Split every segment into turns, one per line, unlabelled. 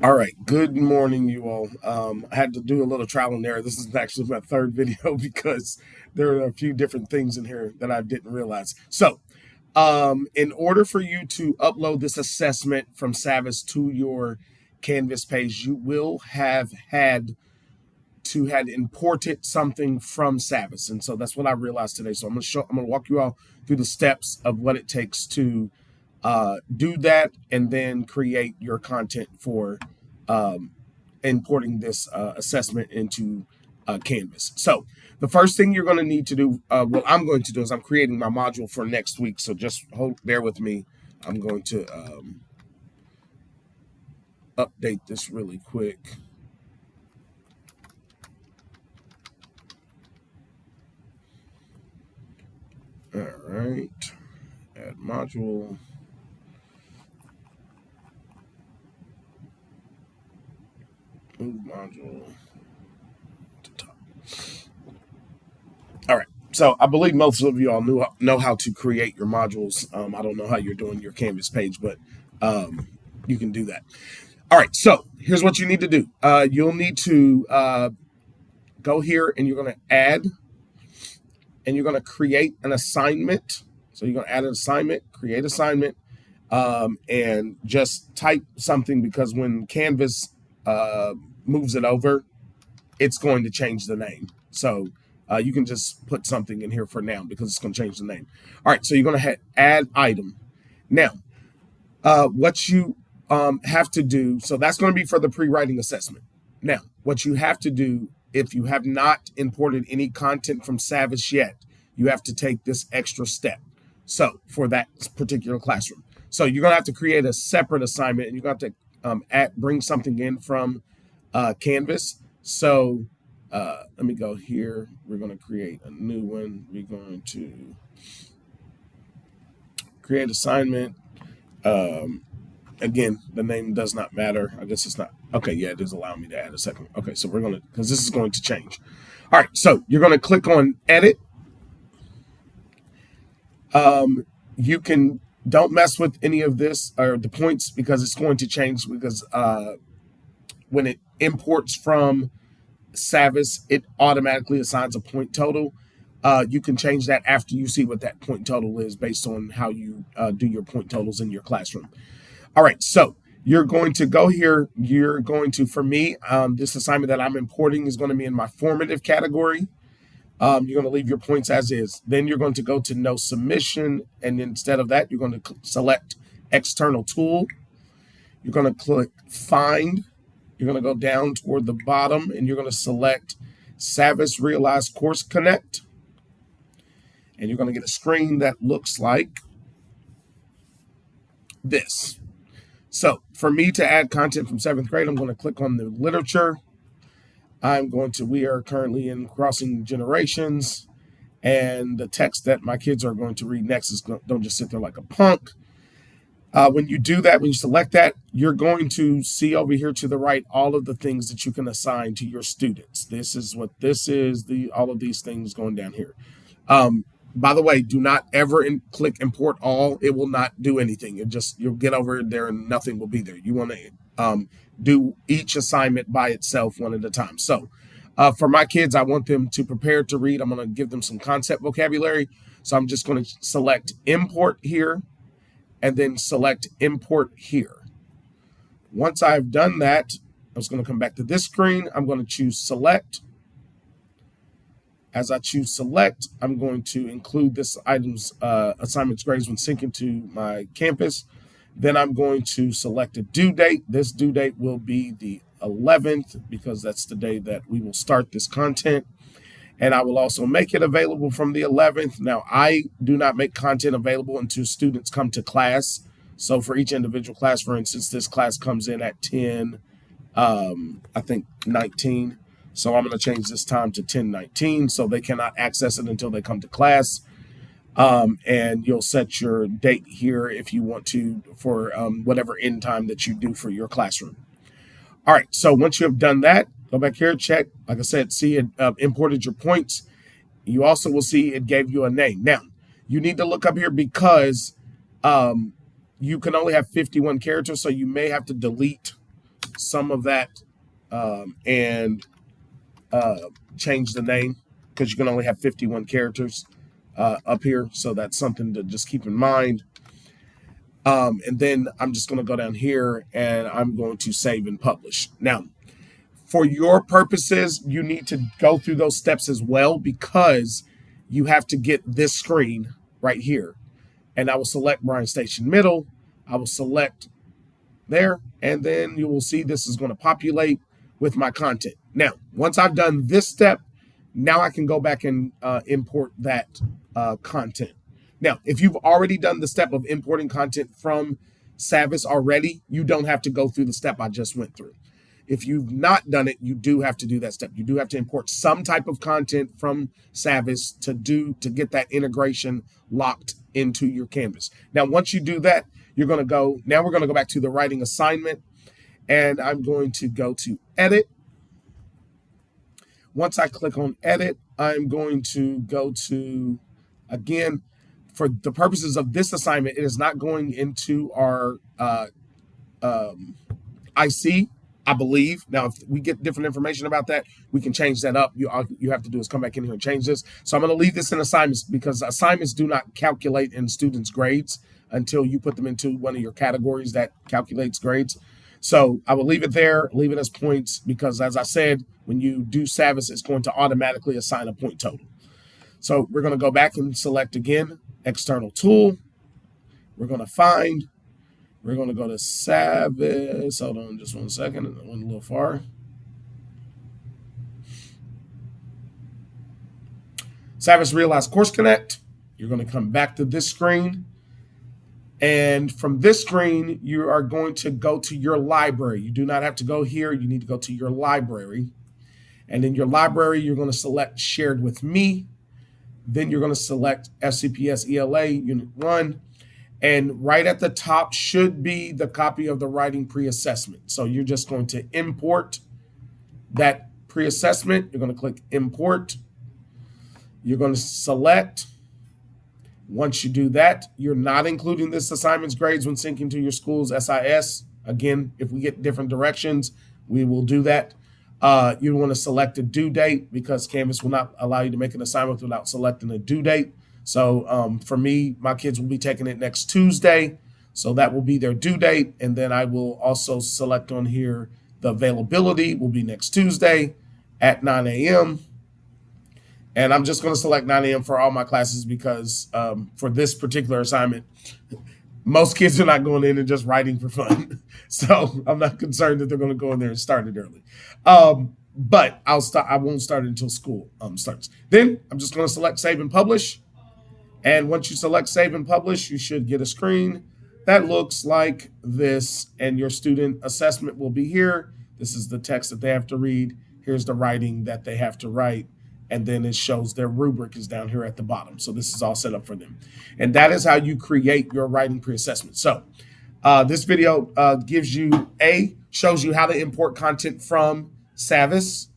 All right. Good morning, you all. I had to do a little trial and error. This is actually my third video because there are a few different things in here that I didn't realize. So, in order for you to upload this assessment from Saavas to your Canvas page, you will have had to had imported something from Saavas, and so that's what I realized today. So I'm gonna walk you all through the steps of what it takes to do that, and then create your content for um, importing this assessment into Canvas. So the first thing you're going to need to do, what I'm going to do is I'm creating my module for next week. So just bear with me. I'm going to update this really quick. All right, add module. Move module to top. All right. So I believe most of you all know how to create your modules. I don't know how you're doing your Canvas page, but you can do that. All right. So here's what you need to do. You'll need to go here and you're going to add and you're going to create an assignment. So you're going to add an assignment, create assignment, and just type something because when Canvas moves it over, it's going to change the name. So you can just put something in here for now because it's going to change the name. All right, so you're going to add item. Now, what you have to do, so that's going to be for the pre-writing assessment. Now, what you have to do, if you have not imported any content from Saavas yet, you have to take this extra step. So for that particular classroom. So you're going to have to create a separate assignment and you're going to have to bring something in from Canvas. So let me go here. We're going to create a new one. We're going to create assignment. Again, the name does not matter. I guess it's not. Okay, yeah, it does allow me to add a second. Okay, so we're going to, because this is going to change. All right, so you're going to click on edit. You can, don't mess with any of this or the points because it's going to change because when it imports from Saavas, it automatically assigns a point total. You can change that after you see what that point total is based on how you do your point totals in your classroom. All right, so you're going to go here. You're going to, for me, this assignment that I'm importing is going to be in my formative category. You're going to leave your points as is. Then you're going to go to no submission. And instead of that, you're going to select external tool. You're going to click find. You're going to go down toward the bottom and you're going to select Saavas Realize Course Connect. And you're going to get a screen that looks like this. So for me to add content from 7th grade, I'm going to click on the literature. We are currently in Crossing Generations. And the text that my kids are going to read next is Don't Just Sit There Like a Punk. When you do that, when you select that, you're going to see over here to the right all of the things that you can assign to your students. This is what this is, all of these things going down here. By the way, do not ever click import all. It will not do anything. You'll get over there and nothing will be there. You want to do each assignment by itself one at a time. So for my kids, I want them to prepare to read. I'm going to give them some concept vocabulary. So I'm just going to select import here and then select import here. Once I've done that, I'm just going to come back to this screen. I'm going to choose select. As I choose select, I'm going to include this item's assignments grades when syncing to my campus. Then I'm going to select a due date. This due date will be the 11th because that's the day that we will start this content. And I will also make it available from the 11th. Now, I do not make content available until students come to class. So for each individual class, for instance, this class comes in at 10, I think 19. So I'm going to change this time to 10:19 so they cannot access it until they come to class. And you'll set your date here if you want to for whatever end time that you do for your classroom. All right, so once you have done that, go back here, check. Like I said, see it imported your points. You also will see it gave you a name. Now, you need to look up here because you can only have 51 characters, so you may have to delete some of that and change the name because you can only have 51 characters up here. So that's something to just keep in mind. And then I'm just going to go down here and I'm going to save and publish. Now, for your purposes, you need to go through those steps as well because you have to get this screen right here. And I will select Bryan Station Middle. I will select there, and then you will see this is going to populate with my content. Now, once I've done this step, now I can go back and import that content. Now, if you've already done the step of importing content from Saavas already, you don't have to go through the step I just went through. If you've not done it, you do have to do that step. You do have to import some type of content from Saavas to get that integration locked into your Canvas. Now, once you do that, we're going to go back to the writing assignment, and I'm going to go to edit. Once I click on edit, I'm going to go to, again, for the purposes of this assignment, it is not going into our IC, I believe. Now, if we get different information about that, we can change that up. All you have to do is come back in here and change this. So I'm going to leave this in assignments because assignments do not calculate in students' grades until you put them into one of your categories that calculates grades. So I will leave it there, leave it as points, because as I said, when you do Saavas, it's going to automatically assign a point total. So we're going to go back and select again, external tool. We're going to find, we're going to go to Saavas. Hold on just 1 second. I went a little far. Saavas Realize Course Connect. You're going to come back to this screen. And from this screen, you are going to go to your library. You do not have to go here. You need to go to your library. And in your library, you're going to select Shared with Me. Then you're going to select FCPS ELA Unit 1. And right at the top should be the copy of the writing pre-assessment. So you're just going to import that pre-assessment. You're going to click Import. You're going to select. Once you do that, you're not including this assignment's grades when syncing to your school's SIS. Again, if we get different directions, we will do that. You want to select a due date because Canvas will not allow you to make an assignment without selecting a due date. So for me, my kids will be taking it next Tuesday. So that will be their due date. And then I will also select on here the availability will be next Tuesday at 9 a.m. And I'm just going to select 9 a.m. for all my classes because for this particular assignment, most kids are not going in and just writing for fun. So I'm not concerned that they're going to go in there and start it early. But I won't start it until school starts. Then I'm just going to select Save and Publish. And once you select Save and Publish, you should get a screen that looks like this. And your student assessment will be here. This is the text that they have to read. Here's the writing that they have to write. And then it shows their rubric is down here at the bottom. So this is all set up for them. And that is how you create your writing pre-assessment. So this video shows you how to import content from Saavas.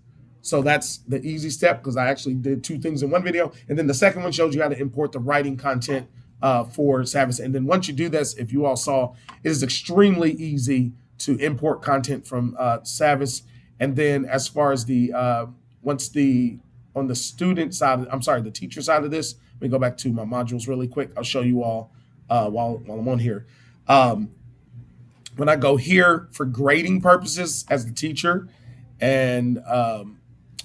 So that's the easy step because I actually did 2 things in one video. And then the second one shows you how to import the writing content for Saavas. And then once you do this, if you all saw, it is extremely easy to import content from Saavas. And then as far as on the student side, the teacher side of this, let me go back to my modules really quick. I'll show you all while I'm on here. When I go here for grading purposes as the teacher, and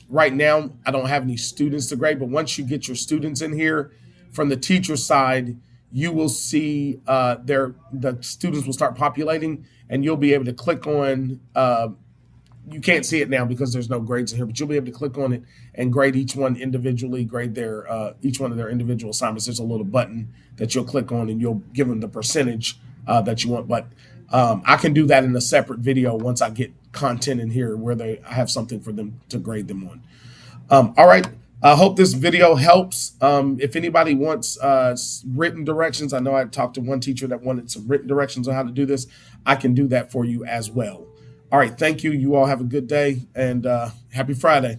right now I don't have any students to grade, but once you get your students in here from the teacher side, you will see the students will start populating, and you'll be able to click on you can't see it now because there's no grades in here, but you'll be able to click on it and grade each one individually, grade their each one of their individual assignments. There's a little button that you'll click on and you'll give them the percentage that you want. But I can do that in a separate video once I get content in here where I have something for them to grade them on. All right. I hope this video helps. If anybody wants written directions, I know I talked to one teacher that wanted some written directions on how to do this. I can do that for you as well. All right. Thank you. You all have a good day and happy Friday.